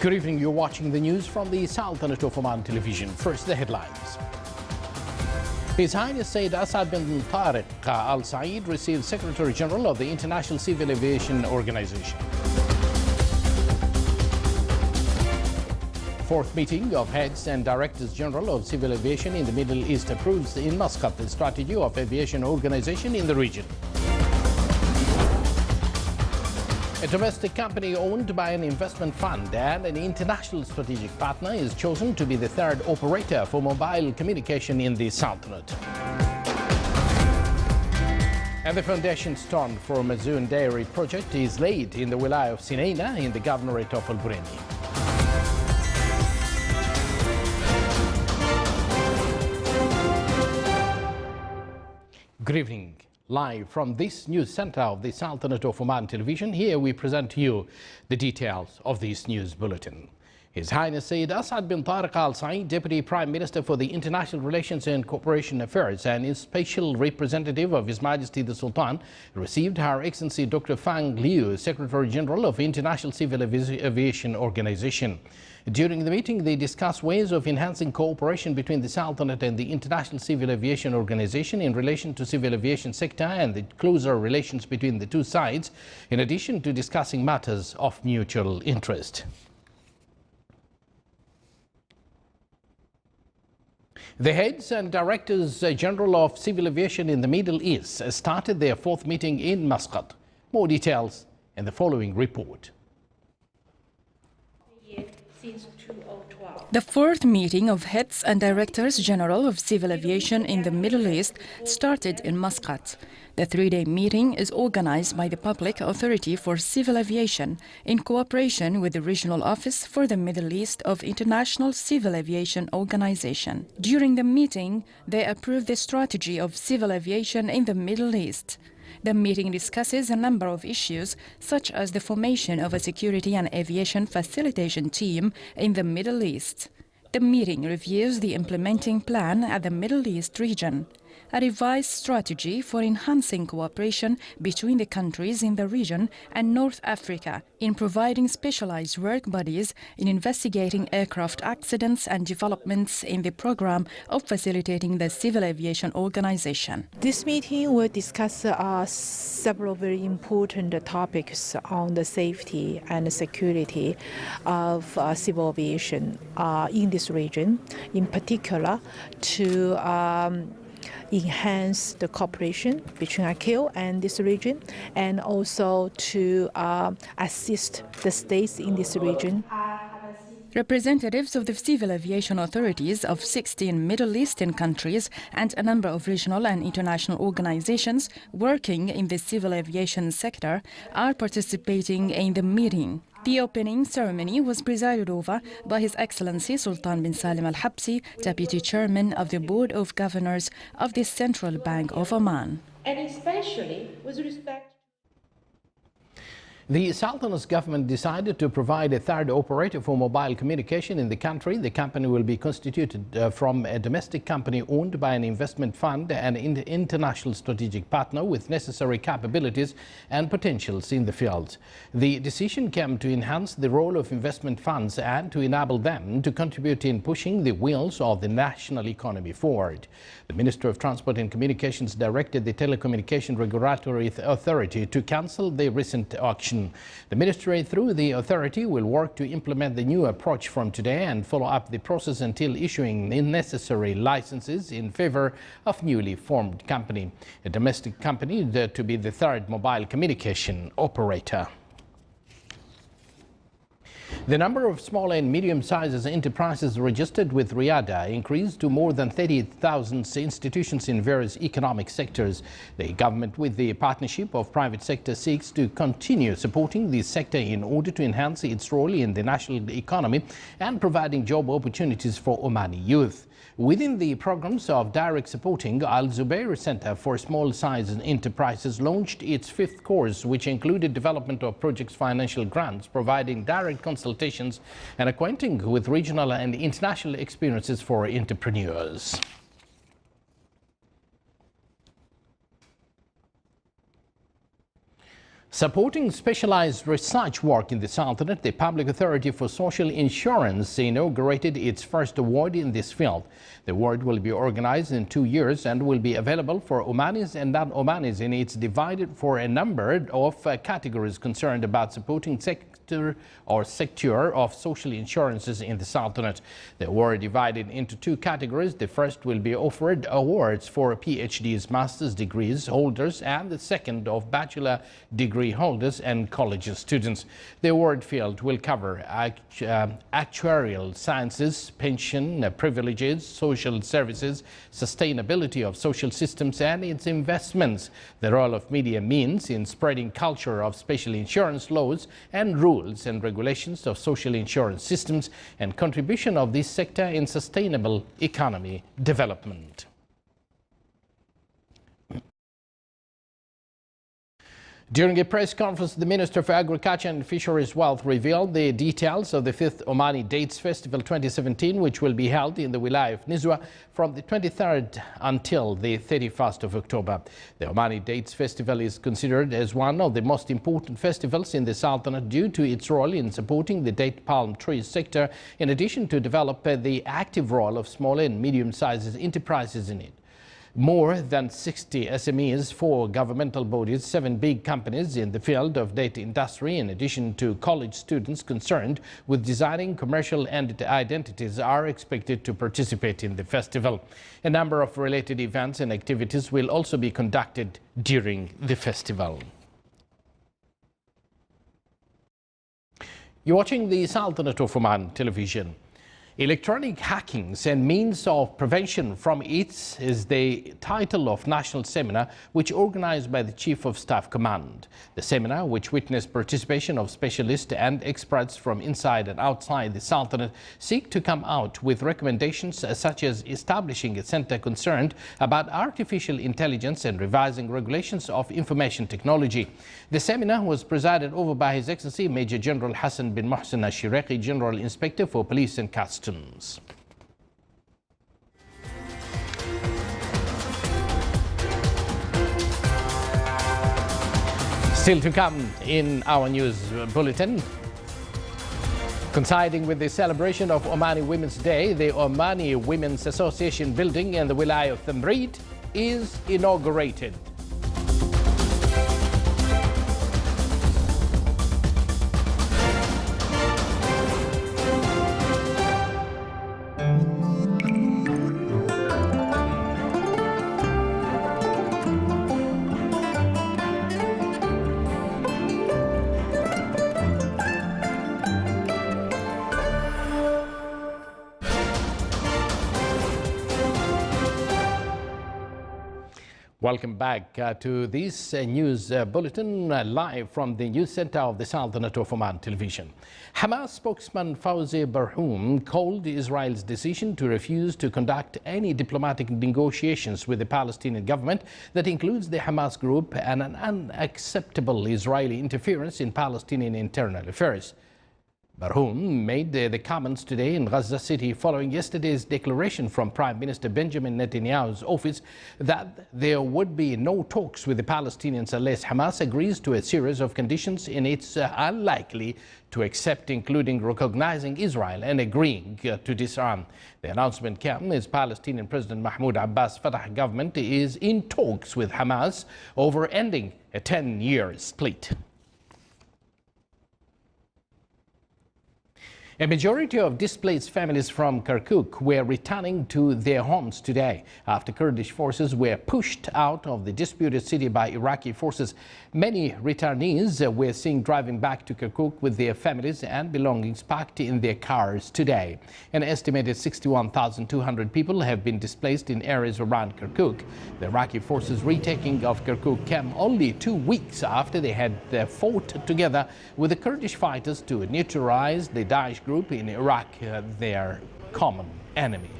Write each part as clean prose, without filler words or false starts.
Good evening. You're watching the news from the Sultanate of Oman television. First, the headlines. His Highness Sayyid Asad bin Tariq Al Saeed received Secretary General of the International Civil Aviation Organization. Fourth meeting of Heads and Directors General of Civil Aviation in the Middle East approves in Muscat the strategy of aviation organization in the region. A domestic company owned by an investment fund and an international strategic partner is chosen to be the third operator for mobile communication in the Sultanate. And the foundation stone for Mazoon Dairy project is laid in the Wilayah of Sinaina in the Governorate of Al-Burani. Good evening. Live from this news center of the Sultanate of Oman television, here we present to you the details of this news bulletin. His Highness Sayyid Asad bin Tariq Al Saeed, Deputy Prime Minister for the International Relations and Cooperation Affairs and is special representative of His Majesty the Sultan, received Her Excellency Dr. Fang Liu, Secretary General of International Civil Aviation Organization. During the meeting, they discussed ways of enhancing cooperation between the Sultanate and the International Civil Aviation Organization in relation to civil aviation sector and the closer relations between the two sides, in addition to discussing matters of mutual interest. The Heads and Directors General of Civil Aviation in the Middle East started their fourth meeting in Muscat. More details in the following report. The fourth meeting of Heads and Directors General of Civil Aviation in the Middle East started in Muscat. The three-day meeting is organized by the Public Authority for Civil Aviation in cooperation with the Regional Office for the Middle East of International Civil Aviation Organization. During the meeting, they approved the strategy of civil aviation in the Middle East. The meeting discusses a number of issues, such as the formation of a security and aviation facilitation team in the Middle East. The meeting reviews the implementing plan at the Middle East region, a revised strategy for enhancing cooperation between the countries in the region and North Africa in providing specialized work bodies in investigating aircraft accidents and developments in the program of facilitating the civil aviation organization. This meeting will discuss several very important topics on the safety and security of civil aviation in this region, in particular to enhance the cooperation between ICAO and this region, and also to assist the states in this region. Representatives of the civil aviation authorities of 16 Middle Eastern countries and a number of regional and international organizations working in the civil aviation sector are participating in the meeting. The opening ceremony was presided over by His Excellency Sultan bin Salim Al Habsi, Deputy Chairman of the Board of Governors of the Central Bank of Oman. And especially with respect. The Sultan's government decided to provide a third operator for mobile communication in the country. The company will be constituted from a domestic company owned by an investment fund and an international strategic partner with necessary capabilities and potentials in the field. The decision came to enhance the role of investment funds and to enable them to contribute in pushing the wheels of the national economy forward. The Minister of Transport and Communications directed the Telecommunication Regulatory Authority to cancel the recent auction. The ministry, through the authority, will work to implement the new approach from today and follow up the process until issuing necessary licenses in favor of newly formed company, a domestic company to be the third mobile communication operator. The number of small and medium-sized enterprises registered with RIADA increased to more than 30,000 institutions in various economic sectors. The government, with the partnership of private sector, seeks to continue supporting this sector in order to enhance its role in the national economy and providing job opportunities for Omani youth. Within the programs of direct supporting, Al Zubair Center for Small-Sized Enterprises launched its fifth course, which included development of projects financial grants, providing direct consultations and acquainting with regional and international experiences for entrepreneurs. Supporting specialized research work in the Sultanate, the Public Authority for Social Insurance inaugurated its first award in this field. The award will be organized in 2 years and will be available for Omanis and non-Omanis, and it's divided for a number of categories concerned about supporting sector of social insurances in the Sultanate. The award divided into 2 categories. The first will be offered awards for PhDs, master's degrees holders, and the second of bachelor degree holders and college students. The award field will cover actuarial sciences, pension privileges, social services, sustainability of social systems and its investments, the role of media means in spreading culture of special insurance laws and rules and regulations of social insurance systems, and contribution of this sector in sustainable economy development. During a press conference, the Minister for Agriculture and Fisheries Wealth revealed the details of the 5th Omani Dates Festival 2017, which will be held in the Wilayah of Nizwa from the 23rd until the 31st of October. The Omani Dates Festival is considered as one of the most important festivals in the Sultanate due to its role in supporting the date palm tree sector, in addition to develop the active role of small and medium-sized enterprises in it. More than 60 SMEs, 4 governmental bodies, 7 big companies in the field of data industry, in addition to college students concerned with designing commercial identities, are expected to participate in the festival. A number of related events and activities will also be conducted during the festival. You're watching the Sultanate of Oman television. Electronic hackings and means of prevention from it is the title of national seminar which organized by the Chief of Staff Command. The seminar, which witnessed participation of specialists and experts from inside and outside the Sultanate, seek to come out with recommendations such as establishing a center concerned about artificial intelligence and revising regulations of information technology. The seminar was presided over by His Excellency Major General Hassan bin Mohsen Al-Shiraqi, General Inspector for Police and Customs. Still to come in our news bulletin. Coinciding with the celebration of Omani Women's Day, the Omani Women's Association building in the Wilayah of Tamrid is inaugurated. Welcome back to this news bulletin live from the news center of the Sultanate of Oman television. Hamas spokesman Fawzi Barhoum called Israel's decision to refuse to conduct any diplomatic negotiations with the Palestinian government that includes the Hamas group and an unacceptable Israeli interference in Palestinian internal affairs. Barhoum made the comments today in Gaza City following yesterday's declaration from Prime Minister Benjamin Netanyahu's office that there would be no talks with the Palestinians unless Hamas agrees to a series of conditions in it's unlikely to accept, including recognizing Israel and agreeing to disarm. The announcement came as Palestinian President Mahmoud Abbas' Fatah government is in talks with Hamas over ending a 10-year split. A majority of displaced families from Kirkuk were returning to their homes today after Kurdish forces were pushed out of the disputed city by Iraqi forces. Many returnees were seen driving back to Kirkuk with their families and belongings packed in their cars today. An estimated 61,200 people have been displaced in areas around Kirkuk. The Iraqi forces' retaking of Kirkuk came only 2 weeks after they had fought together with the Kurdish fighters to neutralize the Daesh group in Iraq, their common enemy.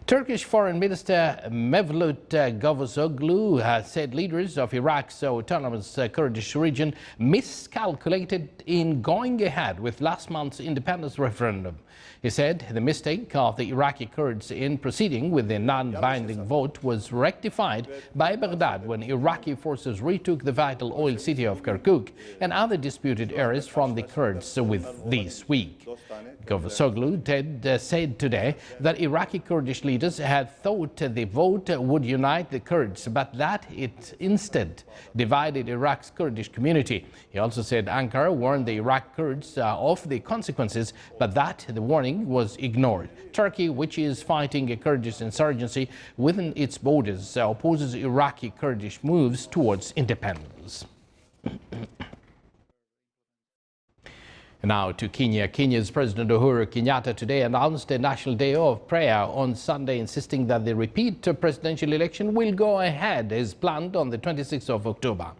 Turkish Foreign Minister Mevlut Cavusoglu has said leaders of Iraq's autonomous Kurdish region miscalculated in going ahead with last month's independence referendum. He said the mistake of the Iraqi Kurds in proceeding with the non-binding vote was rectified by Baghdad when Iraqi forces retook the vital oil city of Kirkuk and other disputed areas from the Kurds this week. Cavusoglu said today that Iraqi Kurdish leaders had thought the vote would unite the Kurds, but that it instead divided Iraq's Kurdish community. He also said Ankara warned the Iraq Kurds of the consequences, but that the warning was ignored. Turkey, which is fighting a Kurdish insurgency within its borders, opposes Iraqi Kurdish moves towards independence. Now to Kenya. Kenya's President Uhuru Kenyatta today announced a national day of prayer on Sunday, insisting that the repeat presidential election will go ahead as planned on the 26th of October.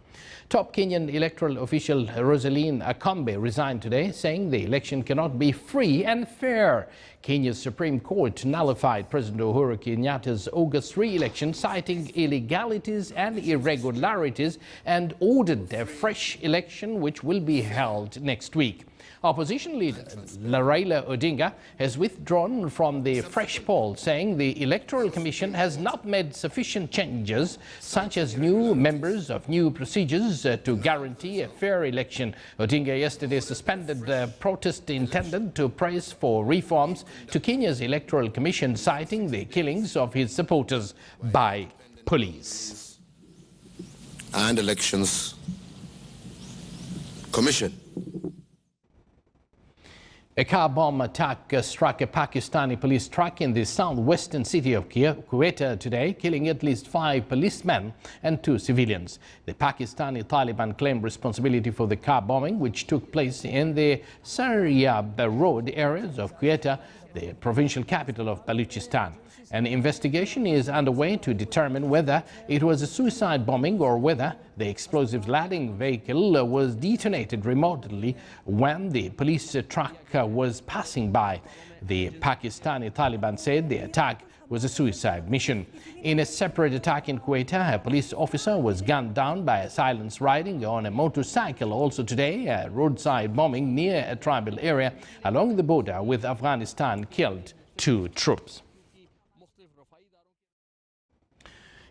Top Kenyan electoral official Rosaline Akombe resigned today, saying the election cannot be free and fair. Kenya's Supreme Court nullified President Uhuru Kenyatta's August re-election, citing illegalities and irregularities, and ordered a fresh election which will be held next week. Opposition leader Raila Odinga has withdrawn from the fresh poll, saying the Electoral Commission has not made sufficient changes, such as new members of new procedures to guarantee a fair election. Odinga yesterday suspended the protest intended to press for reforms to Kenya's Electoral Commission, citing the killings of his supporters by police. And Elections Commission. A car bomb attack struck a Pakistani police truck in the southwestern city of Quetta today, killing at least 5 policemen and 2 civilians. The Pakistani Taliban claimed responsibility for the car bombing, which took place in the Saryab Road areas of Quetta, the provincial capital of Balochistan. An investigation is underway to determine whether it was a suicide bombing or whether the explosive-laden vehicle was detonated remotely when the police truck was passing by. The Pakistani Taliban said the attack was a suicide mission. In a separate attack in Quetta, a police officer was gunned down by assailants riding on a motorcycle. Also today, a roadside bombing near a tribal area along the border with Afghanistan killed 2 troops.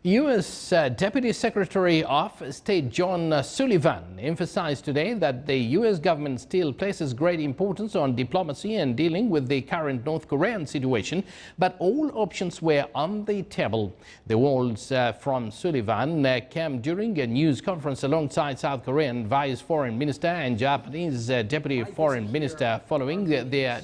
U.S. Deputy Secretary of State John Sullivan emphasized today that the U.S. government still places great importance on diplomacy and dealing with the current North Korean situation, but all options were on the table. The words from Sullivan came during a news conference alongside South Korean Vice Foreign Minister and Japanese Deputy Foreign Minister following their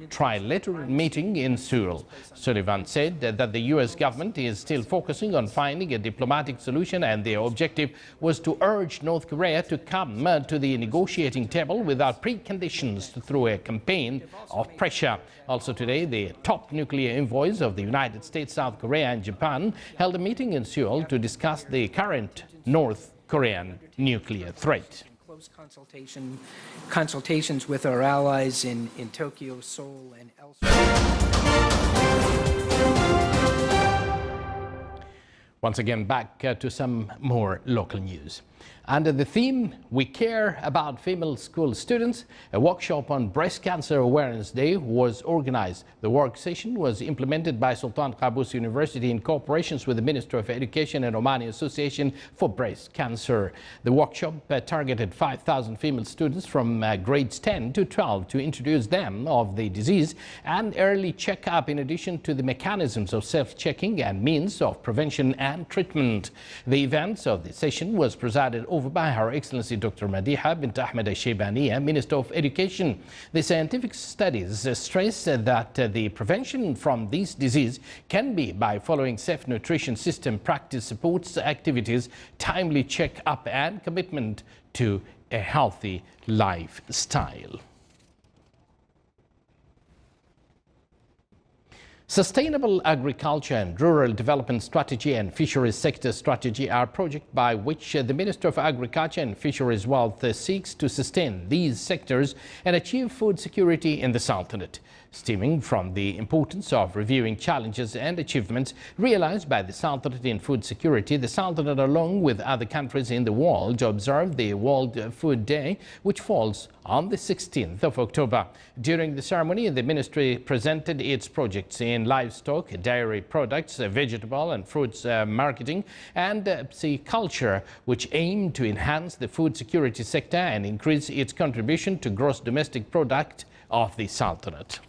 trilateral meeting in Seoul. Sullivan said that the U.S. government is still focusing on finding a diplomatic solution, and their objective was to urge North Korea to come to the negotiating table without preconditions through a campaign of pressure. Also today, the top nuclear envoys of the United States, South Korea and Japan held a meeting in Seoul to discuss the current North Korean nuclear threat. Consultations with our allies in Tokyo, Seoul, and elsewhere. Once again, back to some more local news. Under the theme, We Care About Female School Students, a workshop on Breast Cancer Awareness Day was organized. The work session was implemented by Sultan Qaboos University in cooperation with the Ministry of Education and Omani Association for Breast Cancer. The workshop targeted 5,000 female students from grades 10 to 12 to introduce them of the disease and early checkup, in addition to the mechanisms of self-checking and means of prevention and treatment. The events of the session was presided over by Her Excellency Dr. Madiha bint Ahmed al-Shaybaniya, Minister of Education. The scientific studies stress that the prevention from this disease can be by following safe nutrition system practice, supports activities, timely check-up and commitment to a healthy lifestyle. Sustainable agriculture and rural development strategy and fisheries sector strategy are projects by which the Minister of Agriculture and Fisheries Wealth seeks to sustain these sectors and achieve food security in the Sultanate. Stemming from the importance of reviewing challenges and achievements realized by the Sultanate in food security, the Sultanate, along with other countries in the world, observed the World Food Day, which falls on the 16th of October. During the ceremony, the ministry presented its projects in livestock, dairy products, vegetable and fruits marketing, and culture, which aim to enhance the food security sector and increase its contribution to gross domestic product of the Sultanate.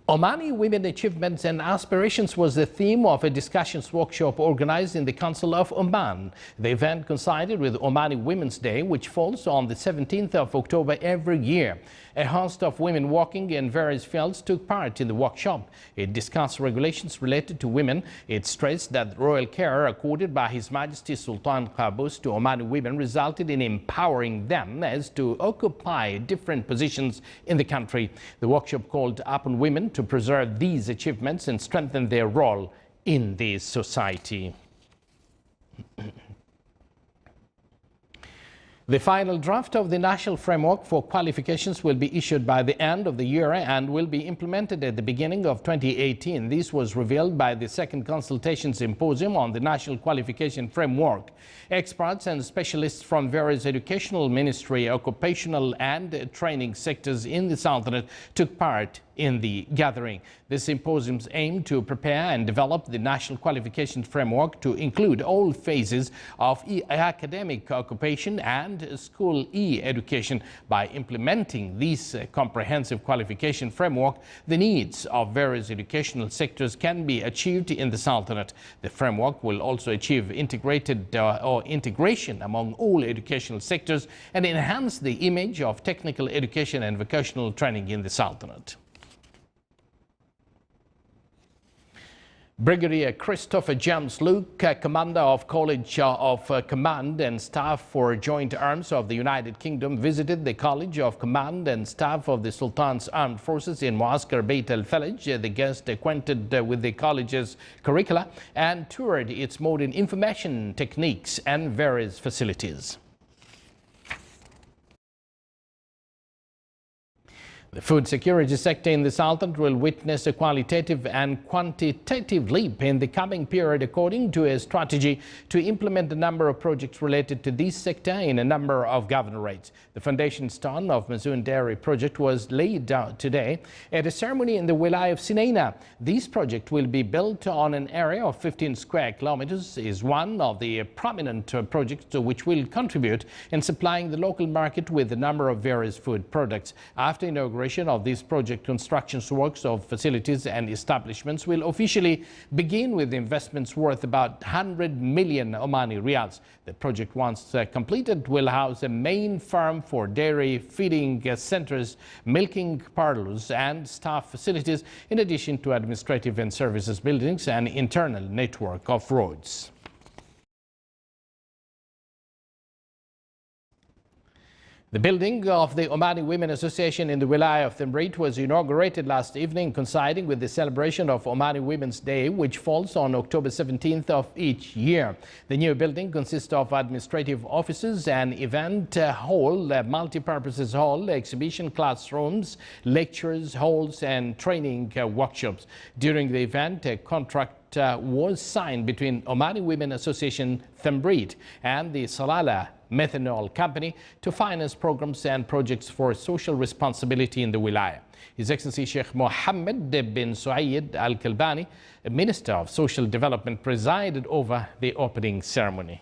Omani Women Achievements and Aspirations was the theme of a discussions workshop organized in the Council of Oman. The event coincided with Omani Women's Day, which falls on the 17th of October every year. A host of women working in various fields took part in the workshop. It discussed regulations related to women. It stressed that royal care accorded by His Majesty Sultan Qaboos to Omani women resulted in empowering them as to occupy different positions in the country. The workshop called upon women to preserve these achievements and strengthen their role in the society. The final draft of the National Framework for Qualifications will be issued by the end of the year and will be implemented at the beginning of 2018. This was revealed by the second consultation symposium on the National Qualification Framework. Experts and specialists from various educational, ministry, occupational and training sectors in the Sultanate took part in the gathering. The symposiums aim to prepare and develop the National Qualification Framework to include all phases of academic occupation and school education. By implementing this comprehensive qualification framework, the needs of various educational sectors can be achieved in the Sultanate. The framework will also achieve integration among all educational sectors and enhance the image of technical education and vocational training in the Sultanate. Brigadier Christopher James Luke, commander of College of Command and Staff for Joint Arms of the United Kingdom, visited the College of Command and Staff of the Sultan's Armed Forces in Muaskar Beit al-Falaj. The guest acquainted with the college's curricula and toured its modern information techniques and various facilities. The food security sector in the Sultanate will witness a qualitative and quantitative leap in the coming period, according to a strategy to implement a number of projects related to this sector in a number of governorates. The foundation stone of Mazoon Dairy project was laid down today at a ceremony in the Wilaya of Sinaina. This project will be built on an area of 15 square kilometers, is one of the prominent projects which will contribute in supplying the local market with a number of various food products. After inauguration of this project, construction works of facilities and establishments will officially begin with investments worth about 100 million Omani riyals. The project, once completed, will house a main farm for dairy feeding centers, milking parlors and staff facilities, in addition to administrative and services buildings and internal network of roads. The building of the Omani Women Association in the Wilaya of Thimrit was inaugurated last evening, coinciding with the celebration of Omani Women's Day, which falls on October 17th of each year. The new building consists of administrative offices, an event hall, a multi-purposes hall, exhibition classrooms, lectures halls and training workshops. During the event, a contract was signed between Omani Women Association Thimrit and the Salala Methanol Company to finance programs and projects for social responsibility in the Wilaya. His Excellency Sheikh Mohammed bin Suaid Al-Kalbani, Minister of Social Development, presided over the opening ceremony.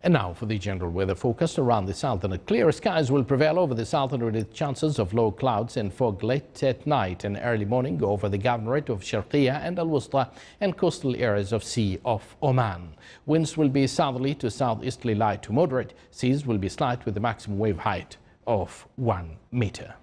And now for the general weather forecast around the Sultanate. Clear skies will prevail over the Sultanate with chances of low clouds and fog late at night and early morning over the governorate of Sharqiya and Al-Wusta and coastal areas of Sea of Oman. Winds will be southerly to southeasterly light to moderate. Seas will be slight with a maximum wave height of 1 meter.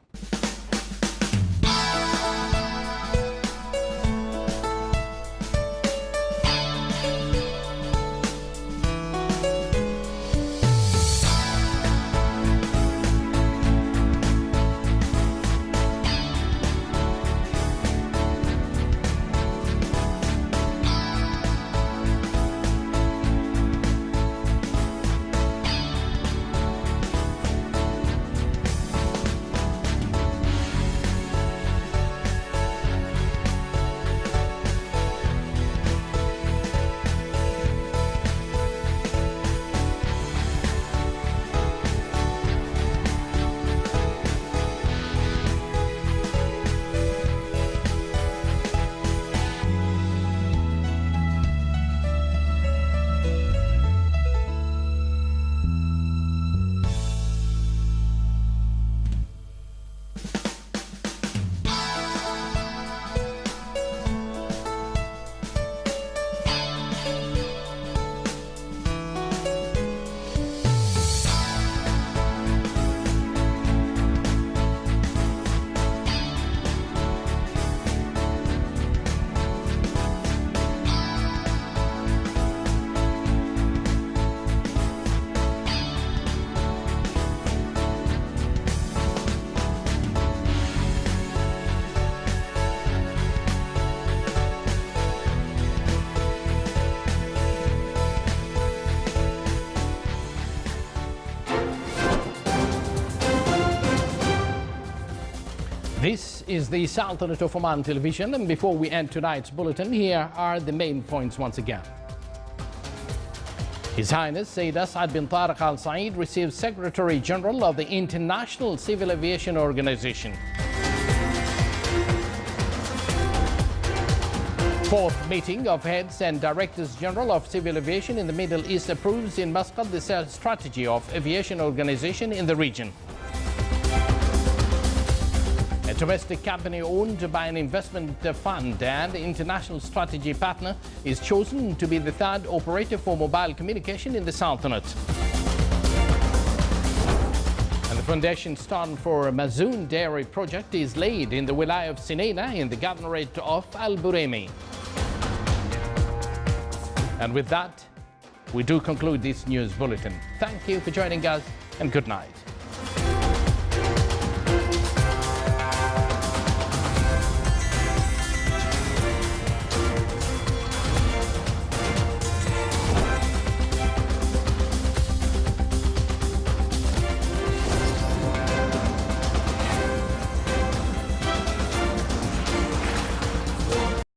This is the Sultanate of Oman television, and before we end tonight's bulletin, here are the main points once again. His Highness Sayyid Asad bin Tariq Al Saeed received Secretary General of the International Civil Aviation Organization. Fourth meeting of Heads and Directors General of Civil Aviation in the Middle East approves in Muscat the strategy of aviation organization in the region. A domestic company owned by an investment fund and international strategy partner is chosen to be the third operator for mobile communication in the Sultanate. And the foundation stone for Mazoon Dairy project is laid in the Wilaya of Sinaina in the Governorate of Al Buremi. And with that, we do conclude this news bulletin. Thank you for joining us, and good night.